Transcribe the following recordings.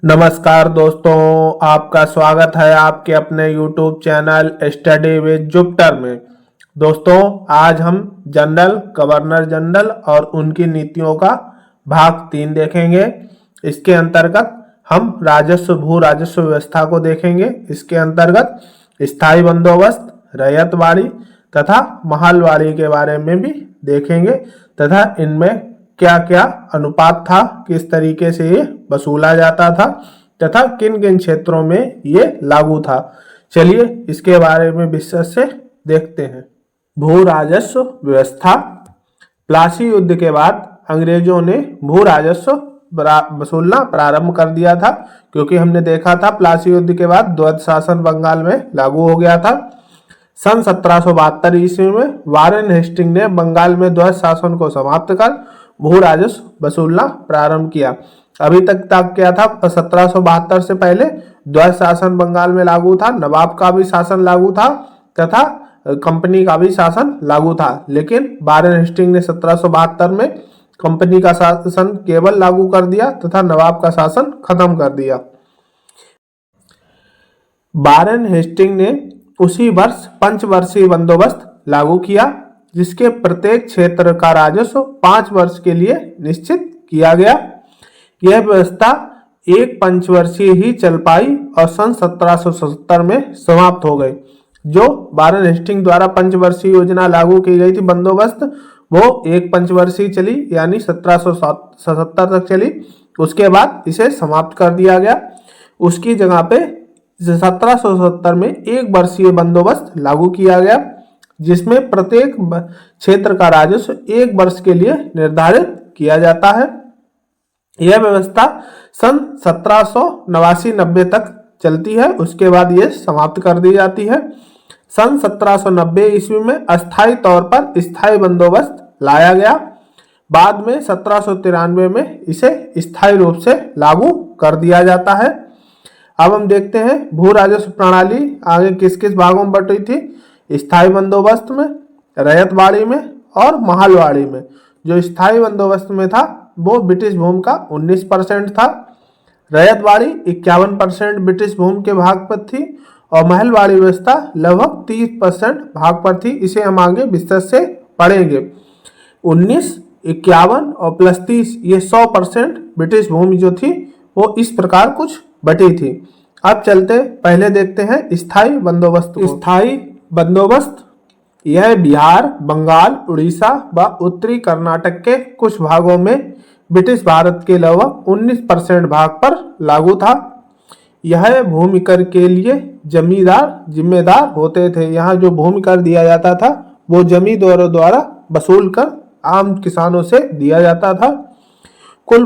नमस्कार दोस्तों, आपका स्वागत है आपके अपने YouTube channel study with Jupiter में। दोस्तों, आज हम जनरल गवर्नर जनरल और उनकी नीतियों का भाग 3 देखेंगे। इसके अंतर्गत हम भू राजस्व व्यवस्था को देखेंगे। इसके अंतर्गत स्थायी बंदोबस्त, रैयतवाड़ी तथा महलवाड़ी के बारे में भी देखेंगे तथा इनमें क्या क्या अनुपात था, किस तरीके से ये वसूला जाता था तथा किन किन क्षेत्रों में ये लागू था। चलिए इसके बारे में विस्तार से देखते हैं। भू राजस्व व्यवस्था। प्लासी युद्ध के बाद अंग्रेजों ने भू राजस्व वसूलना प्रारंभ कर दिया था, क्योंकि हमने देखा था प्लासी युद्ध के बाद द्वैत शासन बंगाल में लागू हो गया था। सन 1772 ईस्वी में वारेन हेस्टिंग ने बंगाल में द्वैत शासन को समाप्त कर भू राजस्व वसूलना प्रारंभ किया। अभी तक क्या था, 1772 से पहले द्वैत शासन बंगाल में लागू था, नवाब का भी शासन लागू था तथा कंपनी का भी शासन लागू था। लेकिन वारेन हेस्टिंग ने 1772 में कंपनी का शासन केवल लागू कर दिया तथा नवाब का शासन खत्म कर दिया। वारेन हेस्टिंग ने उसी वर्ष पंचवर्षीय बंदोबस्त लागू किया, जिसके प्रत्येक क्षेत्र का राजस्व 5 वर्ष के लिए निश्चित किया गया। यह व्यवस्था एक पंचवर्षीय ही चल पाई और सन 1777 में समाप्त हो गई। जो वारेन हेस्टिंग द्वारा पंचवर्षीय योजना लागू की गई थी बंदोबस्त, वो एक पंचवर्षीय चली, यानी 1777 तक चली। उसके बाद इसे समाप्त कर दिया गया। उसकी जगह पे 1770 में एक वर्षीय बंदोबस्त लागू किया गया, जिसमें प्रत्येक क्षेत्र का राजस्व 1 वर्ष के लिए निर्धारित किया जाता है। यह व्यवस्था सन 1789-90 तक चलती है। उसके बाद यह समाप्त कर दी जाती है। सन 1790 ईस्वी में अस्थायी तौर पर स्थायी बंदोबस्त लाया गया। बाद में 1793 में इसे स्थायी रूप से लागू कर दिया जाता है। अब हम देखते हैं भू राजस्व प्रणाली आगे किस किस भागों में बटी थी। स्थायी बंदोबस्त में, रैयतवाड़ी में और महलवाड़ी में। जो स्थायी बंदोबस्त में था वो ब्रिटिश भूमि का 19% था। रैयतवाड़ी 51% ब्रिटिश भूमि के भाग पर थी और महलवाड़ी व्यवस्था लगभग 30% भाग पर थी। इसे हम आगे विस्तार से पढ़ेंगे। 19, 51 और प्लस 30 ये 100% ब्रिटिश भूमि जो थी वो इस प्रकार कुछ बटी थी। अब चलते पहले देखते हैं स्थायी बंदोबस्त को। स्थायी बंदोबस्त यह बिहार, बंगाल, उड़ीसा व उत्तरी कर्नाटक के कुछ भागों में ब्रिटिश भारत के लगभग 19% भाग पर लागू था। यह भूमि कर के लिए जमींदार जिम्मेदार होते थे। यहाँ जो भूमि कर दिया जाता था वो जमींदारों द्वारा वसूल कर आम किसानों से दिया जाता था। कुल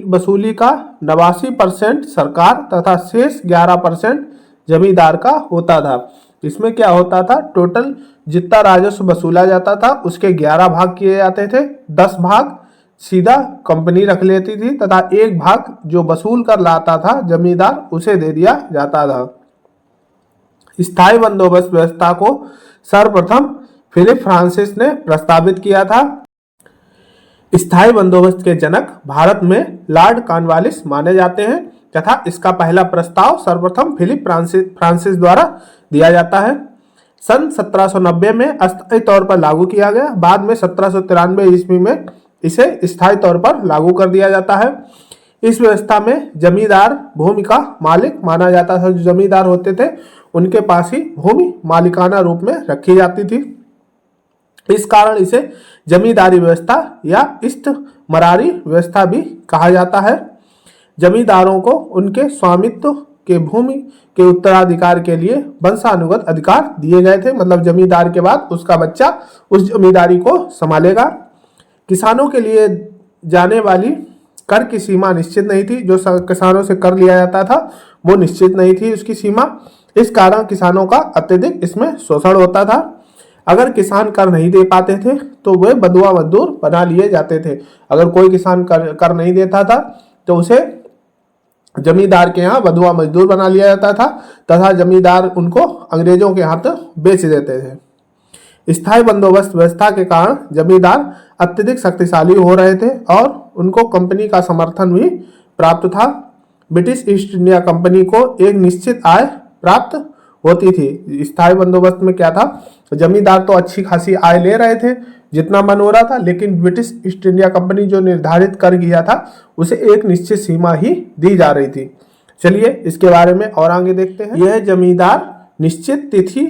वसूली का 89% सरकार तथा शेष 11% जमींदार का होता था। इसमें क्या होता था, टोटल जितना राजस्व वसूला जाता था उसके 11 भाग किए जाते थे। 10 भाग सीधा कंपनी रख लेती थी तथा 1 भाग जो वसूल कर लाता था जमींदार, उसे दे दिया जाता था। स्थायी बंदोबस्त व्यवस्था को सर्वप्रथम फिलिप फ्रांसिस ने प्रस्तावित किया था। स्थायी बंदोबस्त के जनक भारत में लॉर्ड कॉर्नवालिस माने जाते हैं तथा इसका पहला प्रस्ताव सर्वप्रथम फिलिप फ्रांसिस द्वारा दिया जाता है। सन 1790 में अस्थायी तौर पर लागू किया गया। बाद में 1793 ईस्वी में इसे स्थायी तौर पर लागू कर दिया जाता है। इस व्यवस्था में जमींदार भूमि का मालिक माना जाता था। जो जमींदार होते थे उनके पास ही भूमि मालिकाना रूप में रखी जाती थी। इस कारण इसे जमींदारी व्यवस्था या इस्तेमरारी व्यवस्था भी कहा जाता है। जमींदारों को उनके स्वामित्व के भूमि के उत्तराधिकार के लिए वंशानुगत अधिकार दिए गए थे। मतलब जमींदार के बाद उसका बच्चा उस जमींदारी को संभालेगा। किसानों के लिए जाने वाली कर की सीमा निश्चित नहीं थी। जो किसानों से कर लिया जाता था वो निश्चित नहीं थी उसकी सीमा। इस कारण किसानों का अत्यधिक इसमें शोषण होता था। अगर किसान कर नहीं दे पाते थे तो वे बंधुआ मजदूर बना लिए जाते थे। अगर कोई किसान कर नहीं देता था तो उसे जमींदार के यहाँ बंधुआ मजदूर बना लिया जाता था तथा जमींदार उनको अंग्रेजों के हाथ बेच देते थे। स्थायी बंदोबस्त व्यवस्था के कारण जमींदार अत्यधिक शक्तिशाली हो रहे थे और उनको कंपनी का समर्थन भी प्राप्त था। ब्रिटिश ईस्ट इंडिया कंपनी को एक निश्चित आय प्राप्त होती थी। स्थायी बंदोबस्त में क्या था, जमींदार तो अच्छी खासी आय ले रहे थे जितना मन हो रहा था, लेकिन ब्रिटिश ईस्ट इंडिया कंपनी जो निर्धारित कर किया था उसे एक निश्चित सीमा ही दी जा रही थी। चलिए इसके बारे में और आगे देखते हैं। यह जमींदार निश्चित तिथि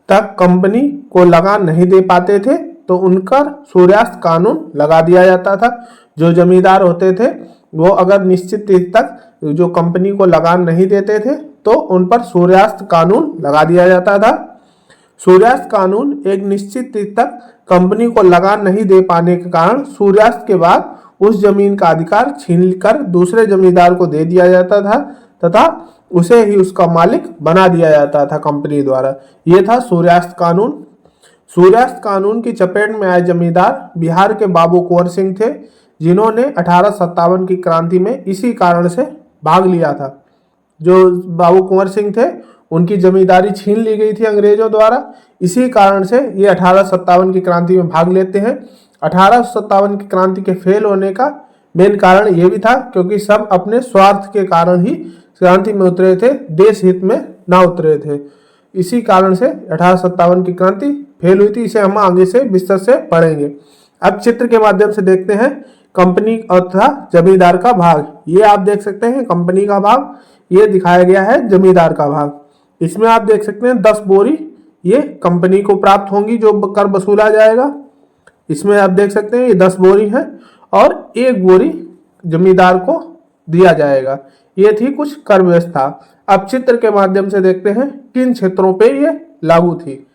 तक कंपनी को लगान नहीं दे पाते थे तो उनका सूर्यास्त कानून लगा दिया जाता था। जो जमींदार होते थे वो अगर निश्चित तिथि तक जो कंपनी को लगान नहीं देते थे तो उन पर सूर्यास्त कानून लगा दिया जाता था। सूर्यास्त कानून एक निश्चित तिथि तक कंपनी को लगान नहीं दे पाने के कारण सूर्यास्त के बाद उस जमीन का अधिकार छीनकर दूसरे जमींदार को दे दिया जाता था तथा उसे ही उसका मालिक बना दिया जाता था कंपनी द्वारा। यह था सूर्यास्त कानून। सूर्यास्त कानून की चपेट में आए जमींदार बिहार के बाबू कुंवर सिंह थे, जिन्होंने 1857 की क्रांति में इसी कारण से भाग लिया था। जो बाबू कुंवर सिंह थे उनकी जमींदारी छीन ली गई थी अंग्रेजों द्वारा, इसी कारण से ये 1857 की क्रांति में भाग लेते हैं। 1857 की क्रांति के फेल होने का मेन कारण ये भी था क्योंकि सब अपने स्वार्थ के कारण ही क्रांति में उतरे थे, देश हित में ना उतरे थे। इसी कारण से 1857 की क्रांति फेल हुई थी। इसे हम आगे से विस्तार से पढ़ेंगे। अब चित्र के माध्यम से देखते हैं कंपनी तथा जमींदार का भाग। ये आप देख सकते हैं कंपनी का भाग, ये दिखाया गया है जमींदार का भाग। इसमें आप देख सकते हैं 10 बोरी ये कंपनी को प्राप्त होंगी जो कर वसूला जाएगा। इसमें आप देख सकते हैं ये 10 बोरी है और 1 बोरी जमींदार को दिया जाएगा। ये थी कुछ कर व्यवस्था। अब चित्र के माध्यम से देखते हैं किन क्षेत्रों पे ये लागू थी।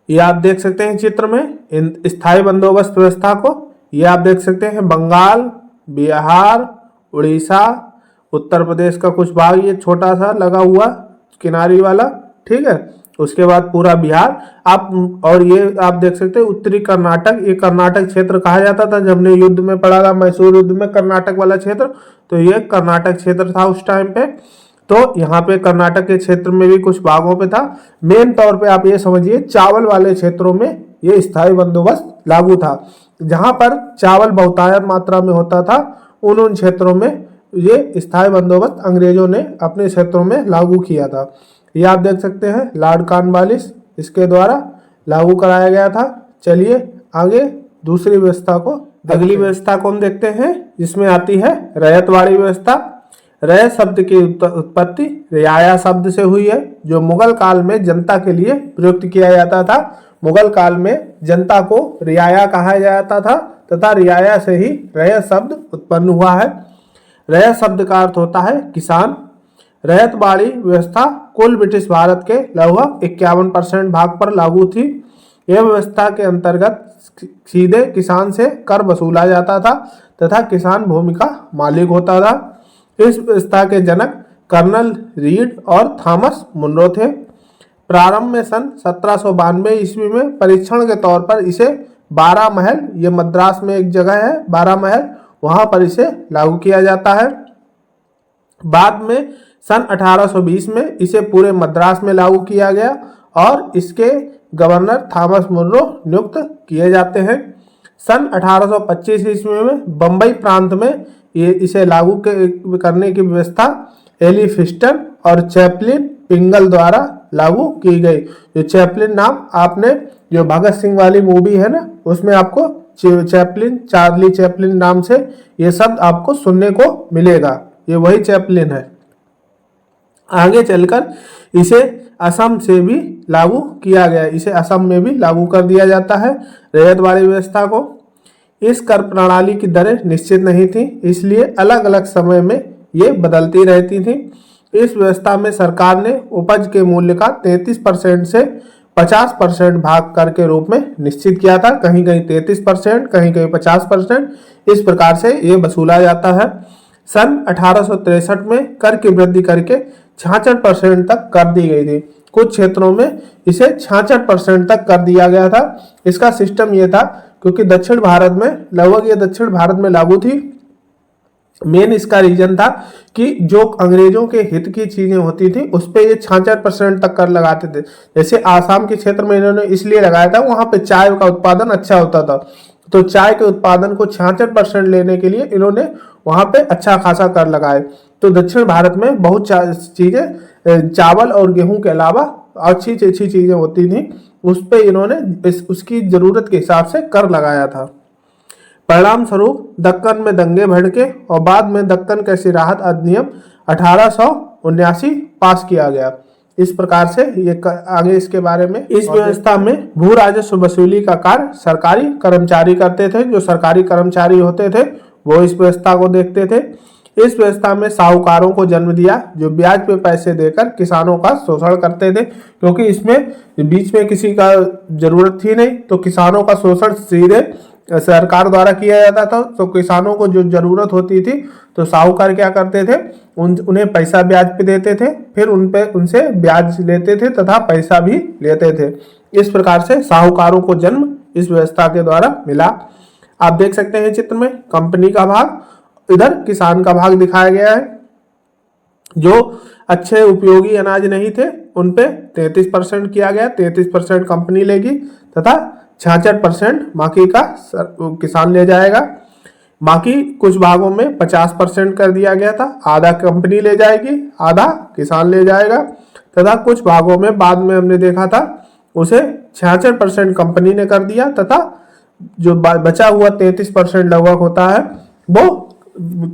ये आप देख सकते हैं चित्र में स्थायी बंदोबस्त व्यवस्था को। ये आप देख सकते हैं बंगाल, बिहार, उड़ीसा, उत्तर प्रदेश का कुछ भाग ये छोटा सा लगा हुआ किनारी वाला, ठीक है। उसके बाद पूरा बिहार आप, और ये आप देख सकते हैं उत्तरी कर्नाटक, ये कर्नाटक क्षेत्र कहा जाता था। जब हमने युद्ध में पढ़ा था मैसूर युद्ध में कर्नाटक वाला क्षेत्र, तो ये कर्नाटक क्षेत्र था उस टाइम पे। तो यहाँ पे कर्नाटक के क्षेत्र में भी कुछ भागों पे था। मेन तौर पे आप ये समझिए चावल वाले क्षेत्रों में ये स्थायी बंदोबस्त लागू था। जहां पर चावल बहुतायत मात्रा में होता था उन क्षेत्रों में ये स्थायी बंदोबस्त अंग्रेजों ने अपने क्षेत्रों में लागू किया था। ये आप देख सकते हैं लॉर्ड कॉर्नवालिस, इसके द्वारा लागू कराया गया था। चलिए आगे दूसरी व्यवस्था को, अगली व्यवस्था को हम देखते हैं जिसमें आती है रैयतवाड़ी व्यवस्था। रैयत शब्द की उत्पत्ति रियाया शब्द से हुई है जो मुगल काल में जनता के लिए प्रयुक्त किया जाता था। मुगल काल में जनता को रियाया कहा जाता था तथा रियाया से ही रैयत शब्द उत्पन्न हुआ है। रैयत शब्द का अर्थ होता है किसान। रैयतवाड़ी व्यवस्था कुल ब्रिटिश भारत के लगभग 51% भाग पर लागू थी। यह व्यवस्था के अंतर्गत सीधे किसान से कर वसूला जाता था तथा किसान भूमि का मालिक होता था। इस व्यवस्था के जनक कर्नल रीड और थॉमस मुनरो थे। प्रारंभ में सन 1792 ईस्वी में परीक्षण के तौर पर इसे 12 महल, ये मद्रास में एक जगह है 12 महल, वहां पर इसे लागू किया जाता है। बाद में सन 1820 में इसे पूरे मद्रास में लागू किया गया और इसके गवर्नर थॉमस मुनरो नियुक्त किए जाते हैं। सन 1825 ईस्वी में बम्बई प्रांत में इसे लागू करने की व्यवस्था एलिफिस्टन और चैपलिन पिंगल द्वारा लागू की गई। जो चैपलिन नाम आपने जो भगत सिंह वाली मूवी है ना उसमें आपको चैपलिन, चार्ली चैपलिन नाम से ये शब्द आपको सुनने को मिलेगा, ये वही चैपलिन है। आगे चलकर इसे असम से भी लागू किया गया, इसे असम में भी लागू कर दिया जाता है रैयतवाड़ी व्यवस्था को। इस कर प्रणाली की दरें निश्चित नहीं थी, इसलिए अलग अलग समय में ये बदलती रहती थी। इस व्यवस्था में सरकार ने उपज के मूल्य का 33% से 50% भाग कर के रूप में निश्चित किया था। कहीं कहीं 33%, कहीं कहीं 50%, इस प्रकार से ये वसूला जाता है। सन 1863 में कर की वृद्धि करके 66% तक कर दी गई थी। कुछ क्षेत्रों में इसे 66% तक कर दिया गया था। इसका सिस्टम ये था क्योंकि दक्षिण भारत में लगभग ये दक्षिण भारत में लागू थी। मेन इसका रीजन था कि जो अंग्रेजों के हित की चीजें होती थी उस पे ये 66% तक कर लगाते थे। जैसे आसाम के क्षेत्र में इन्होंने इसलिए लगाया था, वहां पे चाय का उत्पादन अच्छा होता था, तो चाय के उत्पादन को 66% लेने के लिए इन्होंने वहां पे अच्छा खासा कर लगाए। तो दक्षिण भारत में बहुत चीजें चावल और गेहूं के अलावा अच्छी अच्छी चीजें होती थी, उस पे इन्होंने उसकी जरूरत के हिसाब से कर लगाया था। परिणाम स्वरूप दक्कन में दंगे भड़के और बाद में दक्कन कृषि राहत अधिनियम 1879 पास किया गया। इस प्रकार से ये आगे इसके बारे में, इस व्यवस्था में भू राजस्व वसूली का कार्य सरकारी कर्मचारी करते थे। जो सरकारी कर्मचारी होते थे वो इस व्यवस्था को देखते थे। इस व्यवस्था में साहूकारों को जन्म दिया जो ब्याज पे पैसे देकर किसानों का शोषण करते थे, क्योंकि इसमें बीच में किसी का जरूरत थी नहीं, तो किसानों का शोषण सीधे सरकार द्वारा किया जाता था। तो किसानों को जो जरूरत होती थी तो साहूकार क्या करते थे, उन्हें पैसा ब्याज पे देते थे, फिर उनसे ब्याज लेते थे तथा पैसा भी लेते थे। इस प्रकार से साहूकारों को जन्म इस व्यवस्था के द्वारा मिला। आप देख सकते हैं चित्र में कंपनी का भाग, इधर किसान का भाग दिखाया गया है। जो अच्छे उपयोगी अनाज नहीं थे उन पे 33% किया गया, 33% कंपनी लेगी तथा 66% बाकी का किसान ले जाएगा। बाकी कुछ भागों में 50% कर दिया गया था, आधा कंपनी ले जाएगी, आधा किसान ले जाएगा। तथा कुछ भागों में बाद में हमने देखा था उसे 66% कंपनी ने कर दिया तथा जो बचा हुआ 33% लगभग होता है वो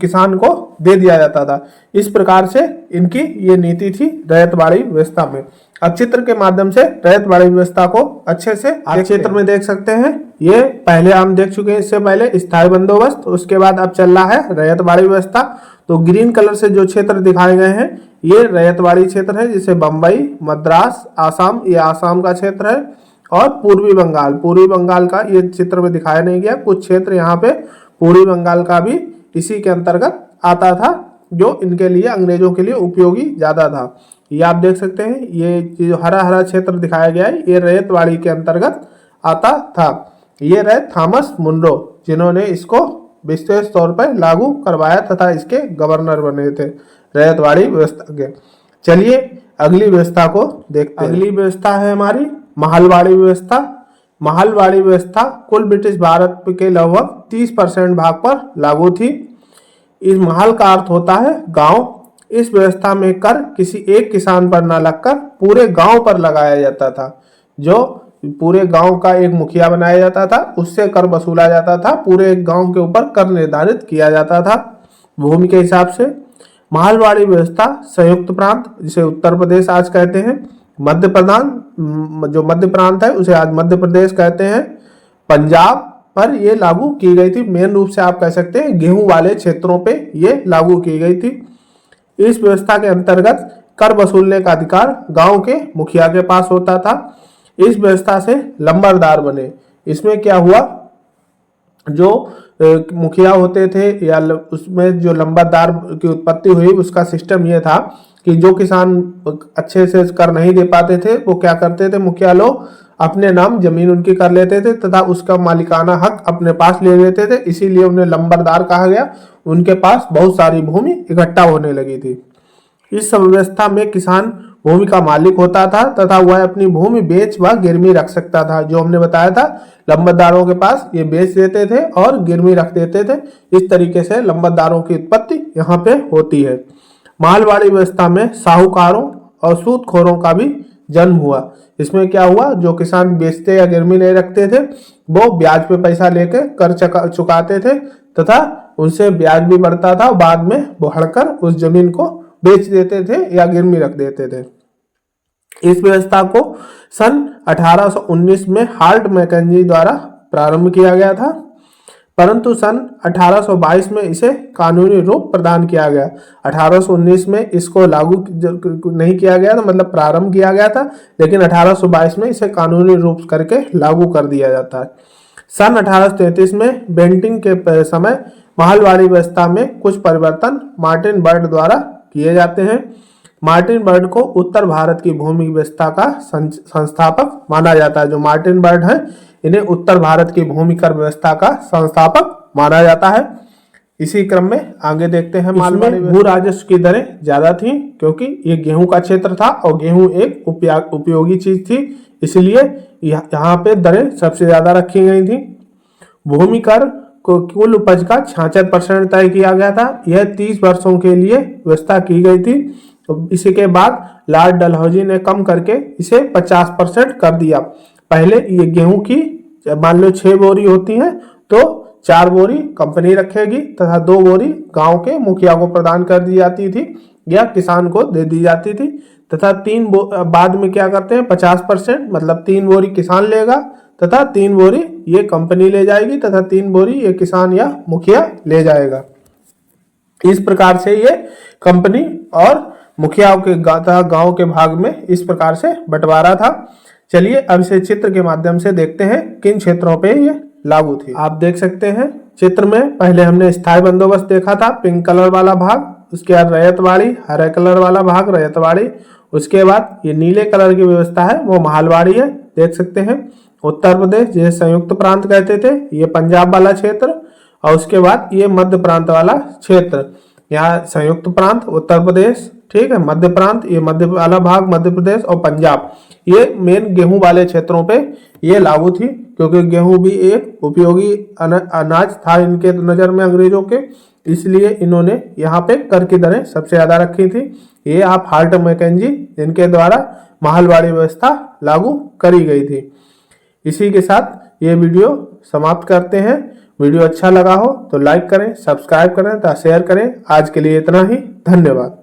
किसान को दे दिया जाता था। इस प्रकार से इनकी ये नीति थी रैयतवाड़ी व्यवस्था में। अब चित्र के माध्यम से रैयतवाड़ी व्यवस्था को अच्छे से आप चित्र में देख सकते हैं। ये पहले हम देख चुके हैं, इससे पहले स्थायी बंदोबस्त, उसके बाद अब चल रहा है रैयतवाड़ी व्यवस्था। तो ग्रीन कलर से जो क्षेत्र दिखाए गए हैं ये रैयतवाड़ी क्षेत्र है, जिसे बंबई, मद्रास, आसाम, ये आसाम का क्षेत्र है, और पूर्वी बंगाल का ये चित्र में दिखाया नहीं गया। कुछ क्षेत्र यहाँ पे पूर्वी बंगाल का भी इसी के अंतर्गत आता था, जो इनके लिए अंग्रेजों के लिए उपयोगी ज्यादा था। ये आप देख सकते हैं, ये जो हरा हरा क्षेत्र दिखाया गया है ये रैयतवाड़ी के अंतर्गत आता था। ये रहे थॉमस मुनरो, जिन्होंने इसको विशेष तौर पर लागू करवाया तथा इसके गवर्नर बने थे रैयतवाड़ी व्यवस्था के। चलिए अगली व्यवस्था को देखते हैं। अगली व्यवस्था है हमारी महलवाड़ी व्यवस्था। महलवाड़ी व्यवस्था कुल ब्रिटिश भारत के लगभग 30% भाग पर लागू थी। इस महल का अर्थ होता है गांव। इस व्यवस्था में कर किसी एक किसान पर न लगकर पूरे गांव पर लगाया जाता था। जो पूरे गांव का एक मुखिया बनाया जाता था, उससे कर वसूला जाता था। पूरे गांव के ऊपर कर निर्धारित किया जाता था भूमि के हिसाब से। महलवाड़ी व्यवस्था संयुक्त प्रांत, जिसे उत्तर प्रदेश आज कहते हैं, मध्य प्रांत है उसे आज मध्य प्रदेश कहते हैं, पंजाब पर ये लागू की गई थी। मेन रूप से आप कह सकते हैं गेहूं वाले क्षेत्रों पे ये लागू की गई थी। इस व्यवस्था के अंतर्गत कर वसूलने का अधिकार गांव के मुखिया के पास होता था। इस व्यवस्था से लंबरदार बने। इसमें क्या हुआ, जो मुखिया होते थे या उसमें जो लंबरदार की उत्पत्ति हुई, उसका सिस्टम ये था कि जो किसान अच्छे से कर नहीं दे पाते थे वो क्या करते थे, मुखिया लोग अपने नाम जमीन उनकी कर लेते थे तथा उसका मालिकाना हक अपने पास ले लेते थे। इसीलिए उन्हें लंबरदार कहा गया। उनके पास बहुत सारी भूमि इकट्ठा होने लगी थी। इस व्यवस्था में किसान भूमि का मालिक होता था तथा वह अपनी भूमि बेच व गिरवी रख सकता था। जो हमने बताया था, लंबरदारों के पास ये बेच देते थे और गिरवी रख देते थे। इस तरीके से लंबरदारों की उत्पत्ति यहाँ पे होती है। महलवाड़ी व्यवस्था में साहूकारों और सूदखोरों का भी जन्म हुआ। इसमें क्या हुआ, जो किसान बेचते या गिरवी नहीं रखते थे वो ब्याज पे पैसा लेके कर चुकाते थे तथा उनसे ब्याज भी बढ़ता था। बाद में बढ़कर उस जमीन को बेच देते थे या गिरवी रख देते थे। इस व्यवस्था को सन 1819 में हार्ट मैकेंजी द्वारा प्रारंभ किया गया था, परंतु सन 1822 में इसे कानूनी रूप प्रदान किया गया। 1819 में इसको लागू नहीं किया गया था, मतलब प्रारंभ किया गया था, लेकिन 1822 में इसे कानूनी रूप करके लागू कर दिया जाता है। सन 1833 में बेंटिंग के समय महलवाड़ी व्यवस्था में कुछ परिवर्तन मार्टिन बर्ड द्वारा किए जाते हैं। मार्टिन बर्ड को उत्तर भारत की भूमि व्यवस्था का संस्थापक माना जाता है। जो मार्टिन बर्ड है इन्हें उत्तर भारत की भूमि कर व्यवस्था का संस्थापक माना जाता है। इसी क्रम में आगे देखते हैं। भू राजस्व की दरें ज्यादा थी क्योंकि ये गेहूं का क्षेत्र था और गेहूं एक उपयोगी चीज थी, इसलिए यहाँ पे दरें सबसे ज्यादा रखी गई थी। भूमि कर को कुल उपज का 66% तय किया गया था। यह 30 वर्षों के लिए व्यवस्था की गई थी। तो इसी के बाद लॉर्ड डलहौजी ने कम करके इसे 50% कर दिया। पहले ये गेहूं की मान लो 6 बोरी होती है तो 4 बोरी कंपनी रखेगी तथा 2 बोरी गांव के मुखिया को प्रदान कर दी जाती थी या किसान को दे दी जाती थी तथा बाद में क्या करते हैं 50% मतलब 3 बोरी किसान लेगा तथा 3 बोरी ये कंपनी ले जाएगी तथा 3 बोरी ये किसान या मुखिया ले जाएगा। इस प्रकार से ये कंपनी और मुखियाओं के गांव के भाग में इस प्रकार से बंटवारा था। चलिए अब इसे चित्र के माध्यम से देखते हैं किन क्षेत्रों पे ये लागू थी। आप देख सकते हैं चित्र में पहले हमने स्थायी बंदोबस्त देखा था, पिंक कलर वाला भाग, उसके बाद रैयतवाड़ी, हरे कलर वाला भाग रैयतवाड़ी, उसके बाद ये नीले कलर की व्यवस्था है वो महलवाड़ी है। देख सकते हैं उत्तर प्रदेश जिसे संयुक्त प्रांत कहते थे, ये पंजाब वाला क्षेत्र, और उसके बाद ये मध्य प्रांत वाला क्षेत्र। यहाँ संयुक्त प्रांत उत्तर प्रदेश, ठीक है, मध्य प्रांत ये मध्य वाला भाग मध्य प्रदेश, और पंजाब ये मेन गेहूं वाले क्षेत्रों पे ये लागू थी क्योंकि गेहूं भी एक उपयोगी अनाज था इनके नजर में अंग्रेजों के, इसलिए इन्होंने यहाँ पे कर की दरें सबसे ज्यादा रखी थी। ये आप हार्ट मैकेंजी जिनके द्वारा महलवाड़ी व्यवस्था लागू करी गई थी। इसी के साथ ये वीडियो समाप्त करते हैं। वीडियो अच्छा लगा हो तो लाइक करें, सब्सक्राइब करें तथा शेयर करें। आज के लिए इतना ही, धन्यवाद।